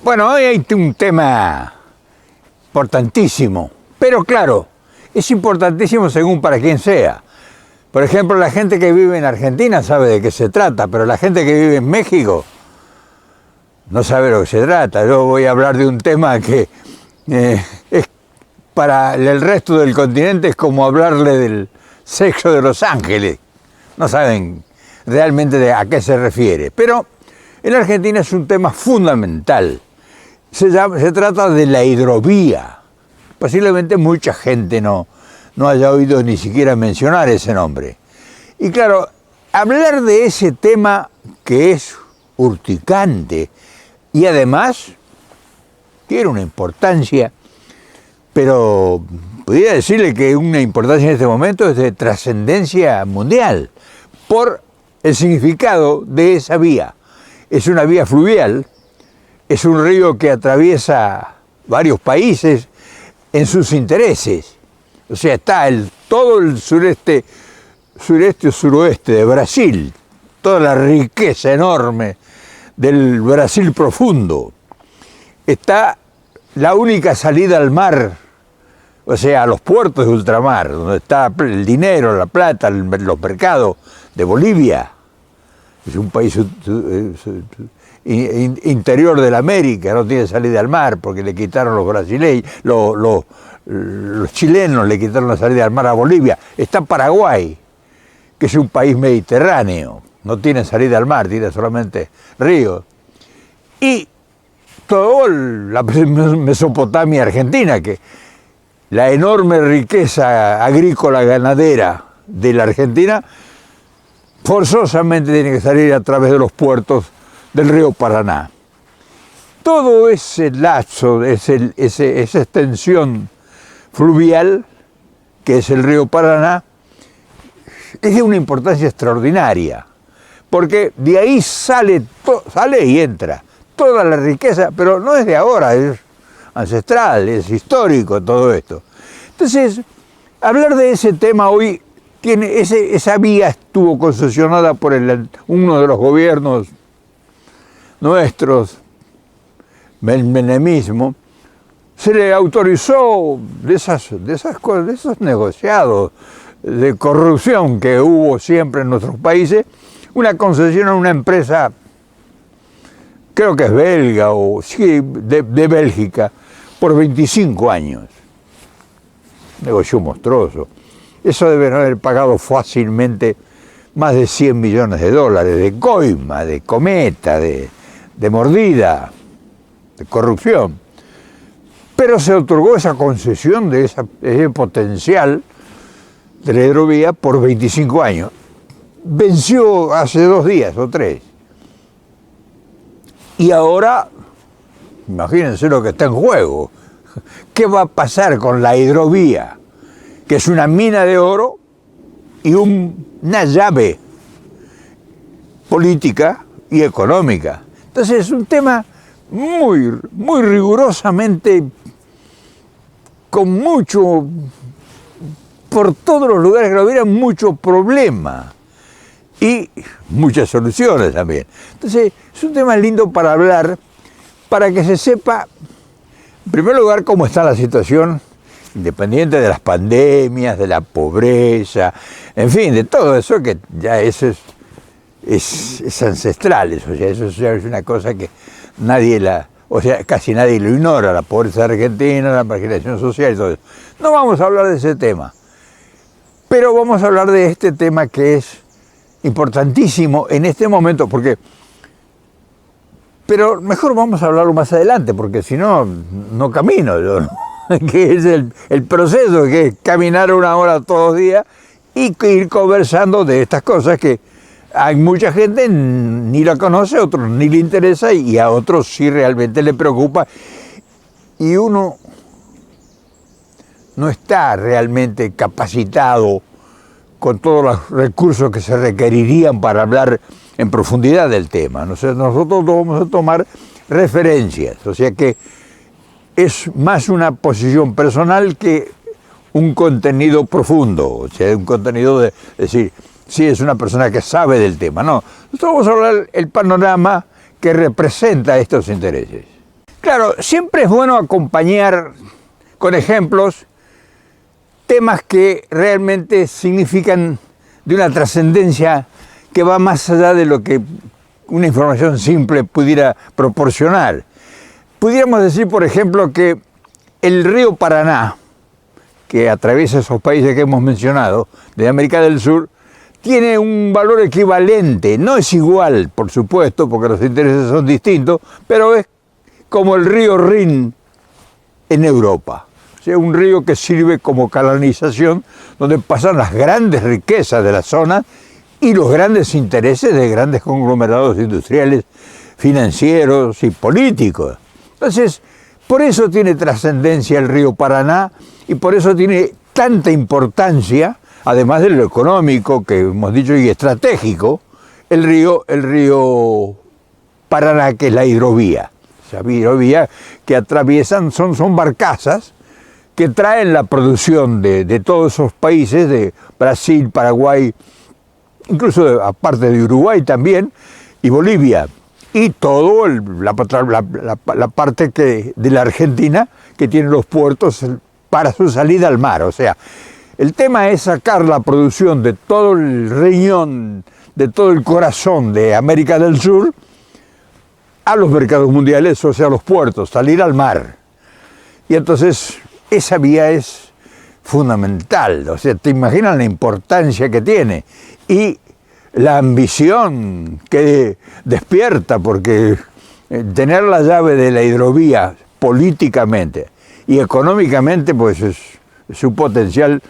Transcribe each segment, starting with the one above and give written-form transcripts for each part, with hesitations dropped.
Bueno, hoy hay un tema importantísimo, pero claro, es importantísimo según para quién sea. Por ejemplo, la gente que vive en Argentina sabe de qué se trata, pero la gente que vive en México no sabe lo que se trata. Yo voy a hablar de un tema que es para el resto del continente es como hablarle del sexo de Los Ángeles. No saben realmente a qué se refiere. Pero en Argentina es un tema fundamental. Se trata de la hidrovía. Posiblemente mucha gente no haya oído ni siquiera mencionar ese nombre. Y claro, hablar de ese tema que es urticante y además tiene una importancia, pero podría decirle que una importancia en este momento es de trascendencia mundial por el significado de esa vía. Es una vía fluvial, es un río que atraviesa varios países en sus intereses. O sea, está todo el sureste o suroeste de Brasil, toda la riqueza enorme del Brasil profundo. Está la única salida al mar, o sea, a los puertos de ultramar, donde está el dinero, la plata, los mercados de Bolivia. Es un país interior de la América, no tiene salida al mar porque le quitaron los brasileños, los chilenos le quitaron la salida al mar a Bolivia. Está Paraguay, que es un país mediterráneo, no tiene salida al mar, tiene solamente ríos. Y toda la Mesopotamia argentina, que la enorme riqueza agrícola ganadera de la Argentina forzosamente tiene que salir a través de los puertos del río Paraná. Todo ese lazo, esa extensión fluvial que es el río Paraná, es de una importancia extraordinaria, porque de ahí sale y entra toda la riqueza, pero no es de ahora, es ancestral, es histórico todo esto. Entonces, hablar de ese tema hoy, esa vía estuvo concesionada por uno de los gobiernos nuestros, el menemismo. Se le autorizó de esos negociados de corrupción que hubo siempre en nuestros países, una concesión a una empresa, creo que es belga o sí, de Bélgica, por 25 años. Negocio monstruoso. Eso deben haber pagado fácilmente más de 100 millones de dólares de coima, de cometa, de mordida, de corrupción. Pero se otorgó esa concesión de ese potencial de la hidrovía por 25 años. Venció hace 2 días o 3. Y ahora, imagínense lo que está en juego. ¿Qué va a pasar con la hidrovía? Que es una mina de oro y una llave política y económica. Entonces es un tema muy, muy rigurosamente, con mucho, por todos los lugares que lo vieran, mucho problema y muchas soluciones también. Entonces es un tema lindo para hablar, para que se sepa, en primer lugar, cómo está la situación, independiente de las pandemias, de la pobreza, en fin, de todo eso, que ya eso es ancestral, eso ya es una cosa que casi nadie lo ignora, la pobreza argentina, la marginación social y todo eso. No vamos a hablar de ese tema, pero vamos a hablar de este tema que es importantísimo en este momento, pero mejor vamos a hablarlo más adelante, porque si no, no camino yo, ¿no? Que es el proceso, que es caminar 1 hora todos los días y ir conversando de estas cosas que hay mucha gente ni la conoce, a otros ni le interesa y a otros sí realmente le preocupa. Y uno no está realmente capacitado con todos los recursos que se requerirían para hablar en profundidad del tema. Nosotros vamos a tomar referencias, o sea que es más una posición personal que un contenido profundo, o sea, un contenido de decir, sí, es una persona que sabe del tema. No, nosotros vamos a hablar el panorama que representa estos intereses. Claro, siempre es bueno acompañar con ejemplos temas que realmente significan de una trascendencia que va más allá de lo que una información simple pudiera proporcionar. Pudiéramos decir, por ejemplo, que el río Paraná, que atraviesa esos países que hemos mencionado, de América del Sur, tiene un valor equivalente. No es igual, por supuesto, porque los intereses son distintos, pero es como el río Rin en Europa. O sea, un río que sirve como canalización, donde pasan las grandes riquezas de la zona y los grandes intereses de grandes conglomerados industriales, financieros y políticos. Entonces, por eso tiene trascendencia el río Paraná y por eso tiene tanta importancia, además de lo económico que hemos dicho y estratégico, el río Paraná, que es la hidrovía. Esa hidrovía que atraviesan son barcazas que traen la producción de todos esos países, de Brasil, Paraguay, incluso aparte de Uruguay también, y Bolivia, y todo la parte de la Argentina que tiene los puertos para su salida al mar. O sea, el tema es sacar la producción de todo el riñón, de todo el corazón de América del Sur a los mercados mundiales, o sea, a los puertos, salir al mar. Y entonces esa vía es fundamental, o sea, te imaginas la importancia que tiene y la ambición que despierta, porque tener la llave de la hidrovía políticamente y económicamente, pues es un potencial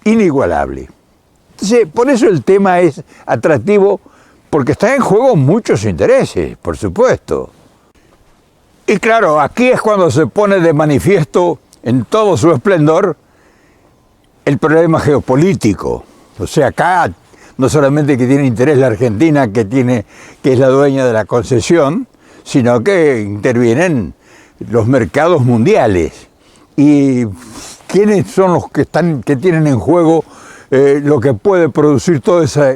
inigualable. Entonces, por eso el tema es atractivo, porque están en juego muchos intereses, por supuesto. Y claro, aquí es cuando se pone de manifiesto en todo su esplendor el problema geopolítico. O sea, acá no solamente que tiene interés la Argentina, que es la dueña de la concesión, sino que intervienen los mercados mundiales. ¿Y quiénes son los que tienen en juego lo que puede producir toda esa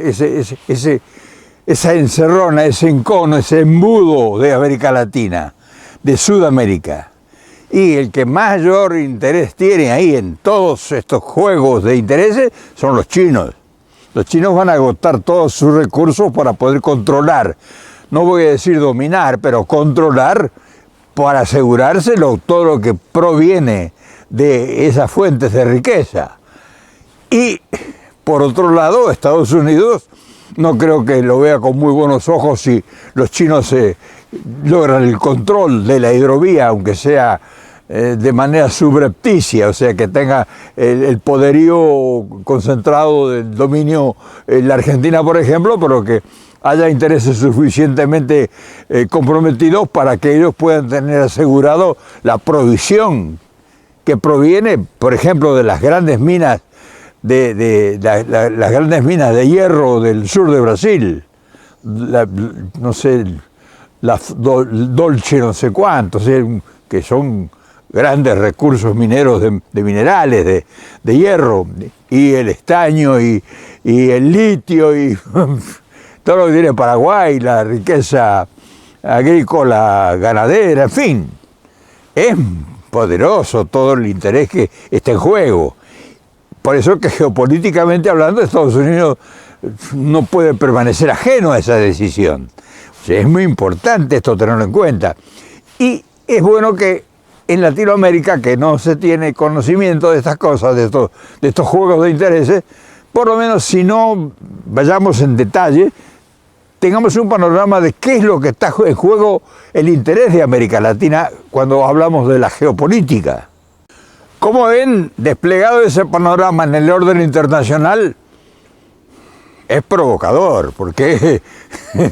encerrona, ese encono, ese embudo de América Latina, de Sudamérica? Y el que mayor interés tiene ahí en todos estos juegos de intereses son los chinos. Los chinos van a agotar todos sus recursos para poder controlar, no voy a decir dominar, pero controlar para asegurárselo todo lo que proviene de esas fuentes de riqueza. Y por otro lado, Estados Unidos no creo que lo vea con muy buenos ojos si los chinos logran el control de la hidrovía, aunque sea de manera subrepticia, o sea, que tenga el poderío concentrado del dominio en la Argentina, por ejemplo, pero que haya intereses suficientemente comprometidos para que ellos puedan tener asegurado la provisión que proviene, por ejemplo, de las grandes minas las grandes minas de hierro del sur de Brasil, no sé, las Dolce no sé cuántos, que son grandes recursos mineros de minerales, de hierro, y el estaño y el litio y todo lo que tiene Paraguay, la riqueza agrícola, ganadera, en fin. Es poderoso todo el interés que está en juego. Por eso que geopolíticamente hablando, Estados Unidos no puede permanecer ajeno a esa decisión. O sea, es muy importante esto tenerlo en cuenta. Y es bueno que en Latinoamérica, que no se tiene conocimiento de estas cosas, de estos juegos de intereses, por lo menos si no vayamos en detalle, tengamos un panorama de qué es lo que está en juego el interés de América Latina cuando hablamos de la geopolítica. Como ven, desplegado ese panorama en el orden internacional, es provocador, porque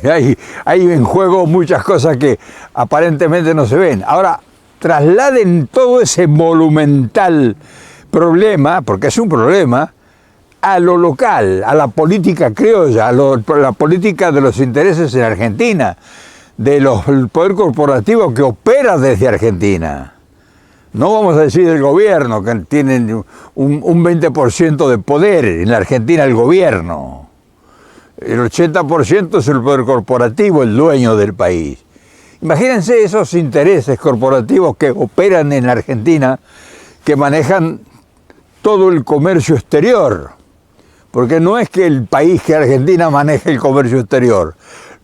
hay en juego muchas cosas que aparentemente no se ven. Ahora, trasladen todo ese monumental problema, porque es un problema, a lo local, a la política criolla, a la política de los intereses en Argentina, del poder corporativo que opera desde Argentina. No vamos a decir del gobierno, que tienen un 20% de poder en la Argentina, el gobierno. El 80% es el poder corporativo, el dueño del país. Imagínense esos intereses corporativos que operan en Argentina, que manejan todo el comercio exterior. Porque no es que el país, que Argentina, maneje el comercio exterior,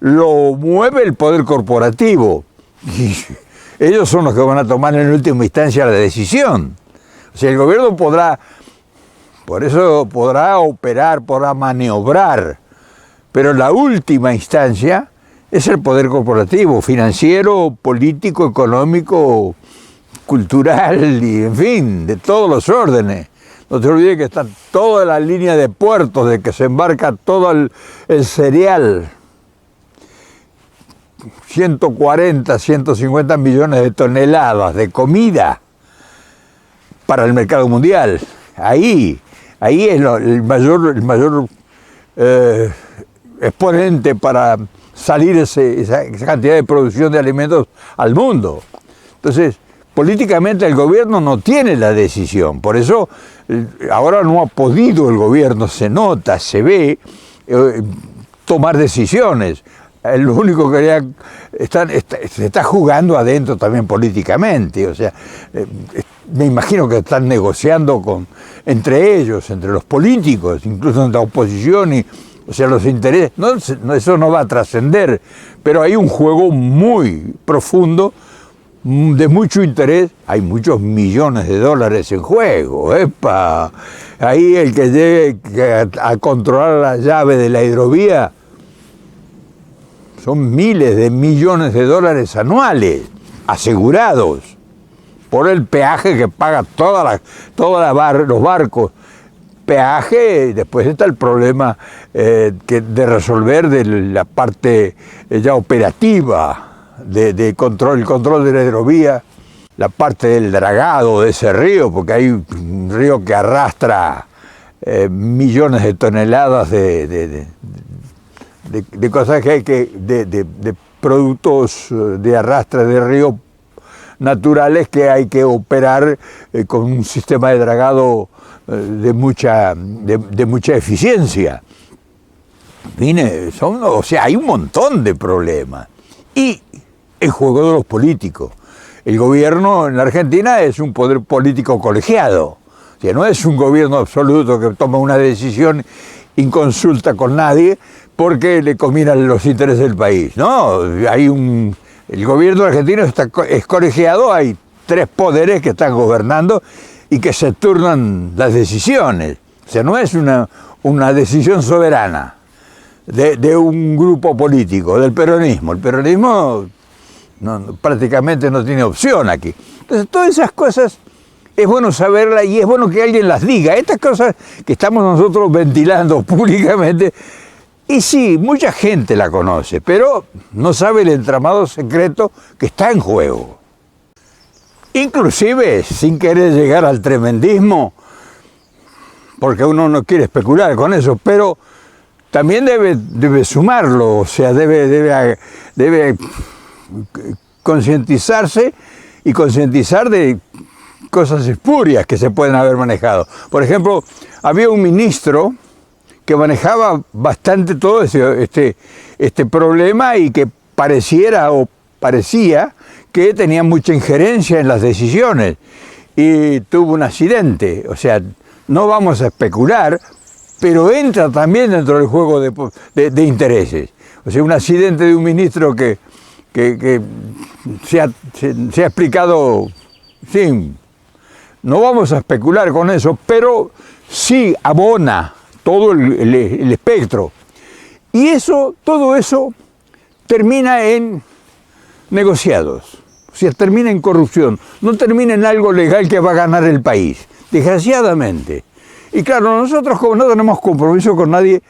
lo mueve el poder corporativo. Y ellos son los que van a tomar en última instancia la decisión. O sea, el gobierno podrá operar, podrá maniobrar, pero la última instancia es el poder corporativo, financiero, político, económico, cultural y, en fin, de todos los órdenes. No te olvides que está toda la línea de puertos, de que se embarca todo el cereal. 140, 150 millones de toneladas de comida para el mercado mundial. Ahí es el mayor exponente para salir esa cantidad de producción de alimentos al mundo. Entonces, políticamente el gobierno no tiene la decisión, por eso ahora no ha podido el gobierno, se nota, se ve, tomar decisiones. Lo único que se está jugando adentro también políticamente, o sea, me imagino que están negociando entre ellos, entre los políticos, incluso entre la oposición, o sea, los intereses. Eso no va a trascender, pero hay un juego muy profundo, de mucho interés. Hay muchos millones de dólares en juego. ¡Epa! Ahí el que llegue a controlar la llave de la hidrovía son miles de millones de dólares anuales asegurados por el peaje que paga los barcos. Peaje, después está el problema de resolver de la parte ya operativa, el control de la hidrovía, la parte del dragado de ese río, porque hay un río que arrastra millones de toneladas de cosas de productos de arrastre de río naturales que hay que operar con un sistema de dragado de mucha eficiencia. Mire, o sea, hay un montón de problemas. Y el juego de los políticos. El gobierno en la Argentina es un poder político colegiado. O sea, no es un gobierno absoluto que toma una decisión inconsulta con nadie porque le combinan los intereses del país. No, el gobierno argentino es colegiado, hay 3 poderes que están gobernando y que se turnan las decisiones. O sea, no es una decisión soberana de un grupo político, del peronismo. El peronismo prácticamente no tiene opción aquí. Entonces, todas esas cosas es bueno saberlas y es bueno que alguien las diga. Estas cosas que estamos nosotros ventilando públicamente, y sí, mucha gente la conoce, pero no sabe el entramado secreto que está en juego. Inclusive, sin querer llegar al tremendismo, porque uno no quiere especular con eso, pero también debe sumarlo, o sea, debe concientizarse y concientizar de cosas espurias que se pueden haber manejado. Por ejemplo, había un ministro que manejaba bastante todo este problema y que parecía que tenía mucha injerencia en las decisiones y tuvo un accidente. O sea, no vamos a especular, pero entra también dentro del juego de intereses. O sea, un accidente de un ministro que se ha explicado sin... No vamos a especular con eso, pero sí abona todo el espectro. Y todo eso termina en negociados, o sea, termina en corrupción, no termina en algo legal que va a ganar el país, desgraciadamente. Y claro, nosotros, como no tenemos compromiso con nadie,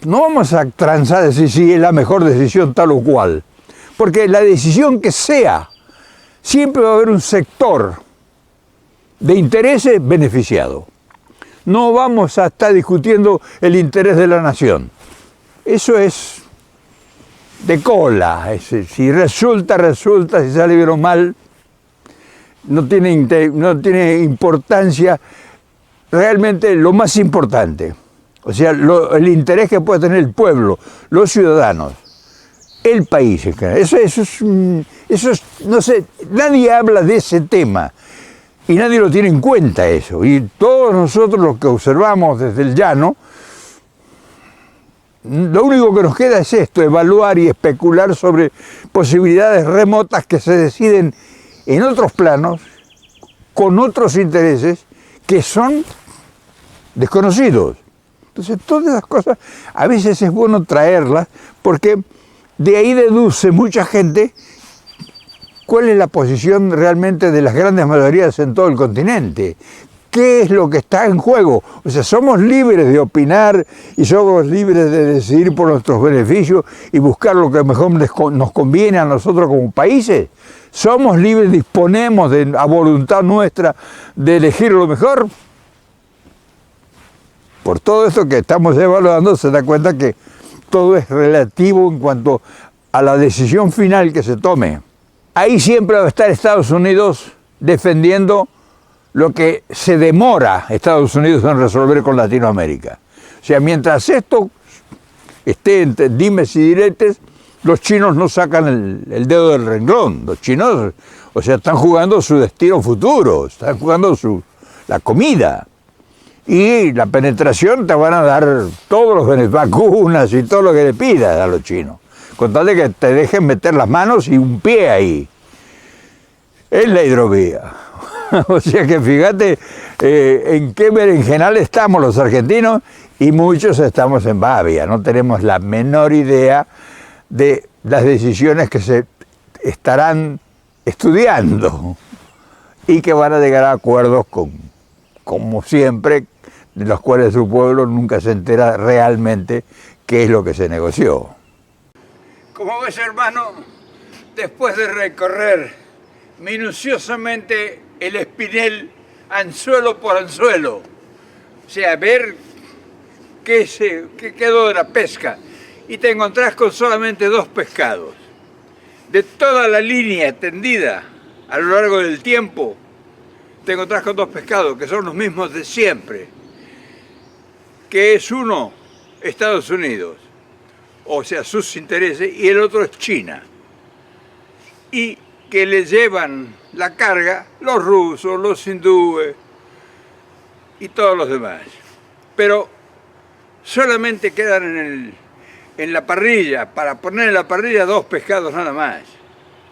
no vamos a transar a decir si es la mejor decisión tal o cual, porque la decisión que sea, siempre va a haber un sector de intereses beneficiado. No vamos a estar discutiendo el interés de la nación. Eso es de cola. Si resulta, si sale bien o mal, no tiene importancia. Realmente lo más importante, o sea, el interés que puede tener el pueblo, los ciudadanos, el país en general. Eso es, no sé, nadie habla de ese tema y nadie lo tiene en cuenta eso. Y todos nosotros los que observamos desde el llano, lo único que nos queda es esto, evaluar y especular sobre posibilidades remotas que se deciden en otros planos, con otros intereses que son desconocidos. Entonces, todas esas cosas a veces es bueno traerlas porque de ahí deduce mucha gente cuál es la posición realmente de las grandes mayorías en todo el continente. ¿Qué es lo que está en juego? O sea, somos libres de opinar y somos libres de decidir por nuestros beneficios y buscar lo que mejor nos conviene a nosotros como países. Somos libres, disponemos a voluntad nuestra de elegir lo mejor. Por todo esto que estamos evaluando se da cuenta que todo es relativo en cuanto a la decisión final que se tome. Ahí siempre va a estar Estados Unidos defendiendo lo que se demora Estados Unidos en resolver con Latinoamérica. O sea, mientras esto esté entre dimes y diretes, los chinos no sacan el dedo del renglón. Los chinos, o sea, están jugando su destino futuro, están jugando la comida. Y la penetración te van a dar todos los vacunas y todo lo que le pidas a los chinos. Con tal de que te dejen meter las manos y un pie ahí. Es la hidrovía. O sea que fíjate en qué berenjenal estamos los argentinos y muchos estamos en babia. No tenemos la menor idea de las decisiones que se estarán estudiando y que van a llegar a acuerdos como siempre, de los cuales su pueblo nunca se entera realmente qué es lo que se negoció. Como ves, hermano, después de recorrer minuciosamente el espinel anzuelo por anzuelo, o sea, ver qué quedó de la pesca, y te encontrás con solamente 2 pescados. De toda la línea tendida a lo largo del tiempo, te encontrás con 2 pescados, que son los mismos de siempre, que es uno Estados Unidos, o sea, sus intereses, y el otro es China, y que le llevan la carga los rusos, los hindúes y todos los demás. Pero solamente quedan en la parrilla, para poner en la parrilla 2 pescados nada más,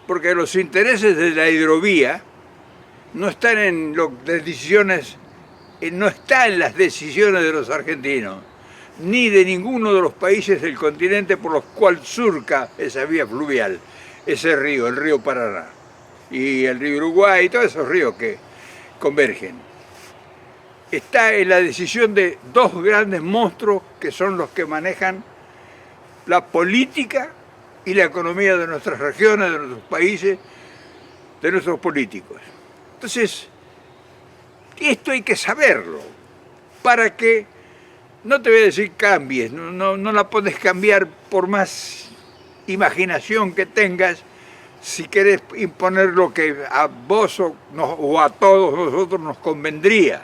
porque los intereses de la hidrovía no están en las decisiones, no está en las decisiones de los argentinos, ni de ninguno de los países del continente por los cuales surca esa vía fluvial, ese río, el río Paraná, y el río Uruguay, y todos esos ríos que convergen. Está en la decisión de 2 grandes monstruos que son los que manejan la política y la economía de nuestras regiones, de nuestros países, de nuestros políticos. Entonces, esto hay que saberlo, para que, no te voy a decir cambies, no la puedes cambiar por más imaginación que tengas, si querés imponer lo que a vos o a todos nosotros nos convendría.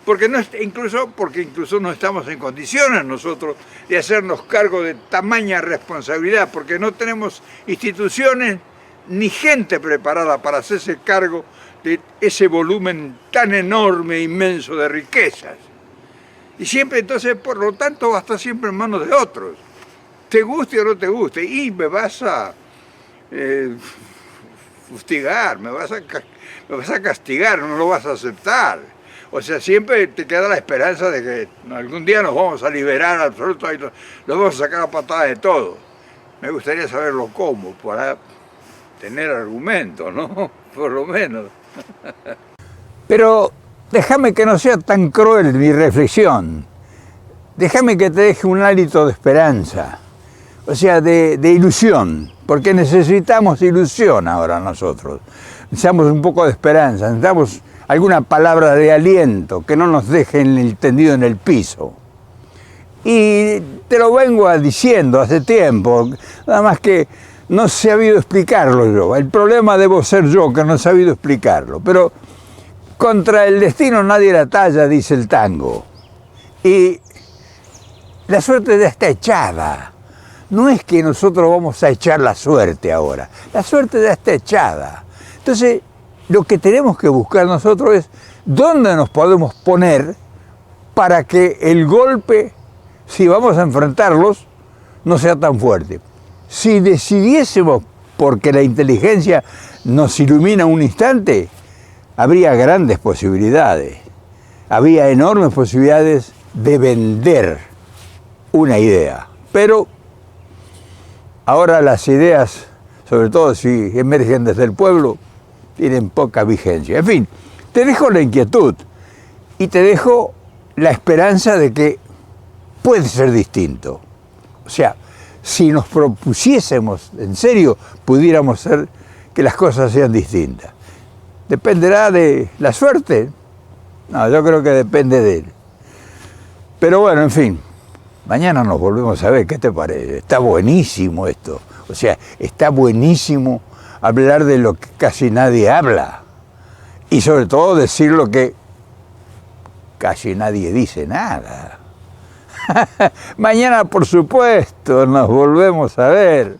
Porque incluso no estamos en condiciones nosotros de hacernos cargo de tamaña responsabilidad, porque no tenemos instituciones ni gente preparada para hacerse cargo de ese volumen tan enorme e inmenso de riquezas. Y siempre, entonces, por lo tanto, va a estar siempre en manos de otros. Te guste o no te guste, y me vas a fustigar, me vas a castigar, no lo vas a aceptar. O sea, siempre te queda la esperanza de que algún día nos vamos a liberar absoluto y nos vamos a sacar a patada de todo. Me gustaría saberlo cómo, para tener argumentos, ¿no? Por lo menos. Pero déjame que no sea tan cruel mi reflexión. Déjame que te deje un hálito de esperanza. O sea, de ilusión. Porque necesitamos ilusión ahora nosotros. Necesitamos un poco de esperanza, necesitamos alguna palabra de aliento que no nos deje tendido en el piso. Y te lo vengo diciendo hace tiempo, nada más que no he sabido explicarlo yo. El problema debo ser yo, que no he sabido explicarlo. Pero contra el destino nadie la talla, dice el tango. Y la suerte ya está echada. no es que nosotros vamos a echar la suerte ahora. La suerte ya está echada. Entonces, lo que tenemos que buscar nosotros es dónde nos podemos poner para que el golpe, si vamos a enfrentarlos, no sea tan fuerte. Si decidiésemos, porque la inteligencia nos ilumina un instante, habría grandes posibilidades. Había enormes posibilidades de vender una idea. Pero ahora las ideas, sobre todo si emergen desde el pueblo, tienen poca vigencia. En fin, te dejo la inquietud y te dejo la esperanza de que puede ser distinto. O sea, si nos propusiésemos, en serio, pudiéramos hacer que las cosas sean distintas. ¿Dependerá de la suerte? No, yo creo que depende de él. Pero bueno, en fin, mañana nos volvemos a ver. ¿Qué te parece? Está buenísimo esto. O sea, está buenísimo hablar de lo que casi nadie habla. Y sobre todo decir lo que casi nadie dice nada. Mañana, por supuesto, nos volvemos a ver.